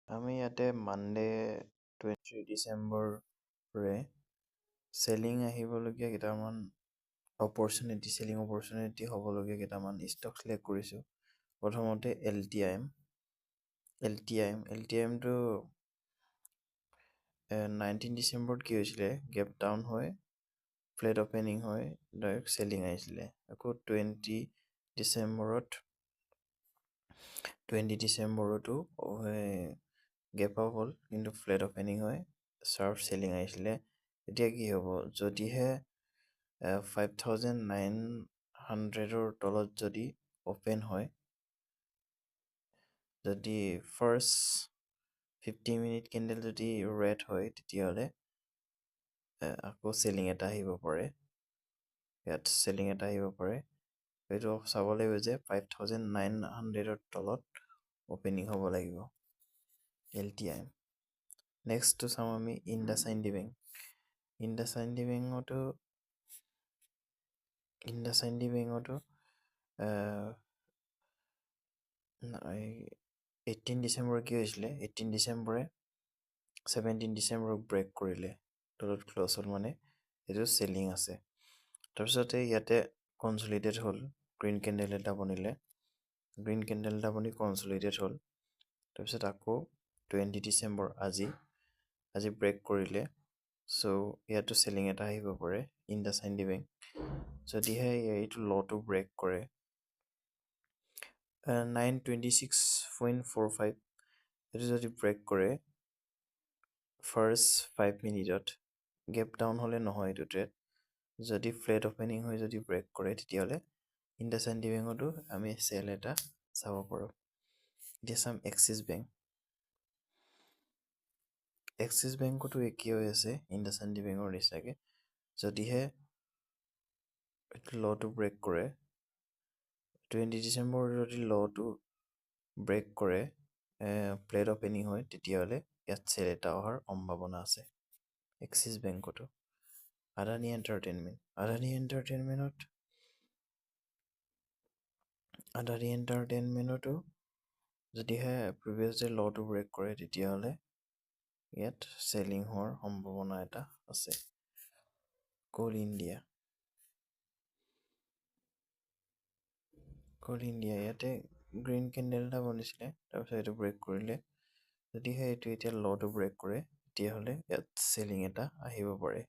আমি ইয়াতে Monday 23 ডিচেম্বৰৰে selling আহিবলগীয়া কেইটামান চেলিং অপৰচুনিটি হ'বলগীয়া কেইটামান ষ্টক চিলেক্ট কৰিছোঁ। প্ৰথমতে LTIM টো 19 ডিচেম্বৰত কি হৈছিলে, গেপ ডাউন হৈ ফ্লেট অপেনিং হৈ ডাইৰেক্ট চেলিং আহিছিলে। আকৌ 20 ডিচেম্বৰতো গেপ আপ হ'ল, কিন্তু ফ্লেট অপেনিং হৈ শ্বাৰ্প চেলিং আহিছিলে। এতিয়া কি হ'ব, যদিহে 5900ৰ তলত যদি অপেন হয়, যদি ফাৰ্ষ্ট 50 মিনিট কেণ্ডেল যদি ৰেড হয়, তেতিয়াহ'লে আকৌ চেলিং এটা আহিব পাৰে। ইয়াত চেলিং এটা আহিব পাৰে। সেইটো চাব লাগিব যে 5900ৰ তলত অপেনিং হ'ব লাগিব। LTIM। নেক্সটটো চাওঁ আমি IndusInd বেংক। IndusInd বেংকতো 18 ডিচেম্বৰ কি হৈছিলে, 18 ডিচেম্বৰে 17 ডিচেম্বৰক ব্ৰেক কৰিলে, তলত ক্লজ হ'ল, মানে এইটো চেলিং আছে। তাৰপিছতে ইয়াতে কনচলিডেট হ'ল, গ্ৰীণ কেণ্ডেল এটা বনিলে, গ্ৰীণ কেণ্ডেল এটা বনি কনচলিডেট হ'ল। তাৰপিছত আকৌ 20 ডিচেম্বৰ আজি ব্ৰেক কৰিলে, চ' ইয়াতো চেলিং এটা আহিব পাৰে IndusInd বেংক। যদিহে এইটো ল'টো ব্ৰেক কৰে 926.45, এইটো যদি ব্ৰেক কৰে ফাৰ্ষ্ট 5 মিনিটত, গেপ ডাউন হ'লে নহয় এইটো ট্ৰেড, যদি ফ্লেট অপেনিং হৈ যদি ব্ৰেক কৰে, তেতিয়াহ'লে IndusInd বেংকতো আমি চেল এটা চাব পাৰোঁ। এতিয়া চাম এক্সিছ বেংকতো একেই হৈ আছে IndusInd বেংকৰ নিচিনাকৈ। যদিহে ল'টো ব্ৰেক কৰে, 20 ডিচেম্বৰ যদি ল'টো ব্ৰেক কৰে, ফ্লেট অপেনিং হয়, তেতিয়াহ'লে ইয়াত চেল এটা অহাৰ সম্ভাৱনা আছে। এক্সিছ বেংকতো আদানী এণ্টাৰটেইনমেণ্টতো যদিহে প্ৰিভিয়াছ ডে ল'টো ব্ৰেক কৰে, তেতিয়াহ'লে ইয়াত চেলিং হোৱাৰ সম্ভাৱনা এটা আছে। কোল ইণ্ডিয়া ইয়াতে গ্ৰীণ কেণ্ডেল এটা বনিছিলে, তাৰপিছত এইটো ব্ৰেক কৰিলে। যদিহে এইটো এতিয়া ল'টো ব্ৰেক কৰে, তেতিয়াহ'লে ইয়াত চেলিং এটা আহিব পাৰে।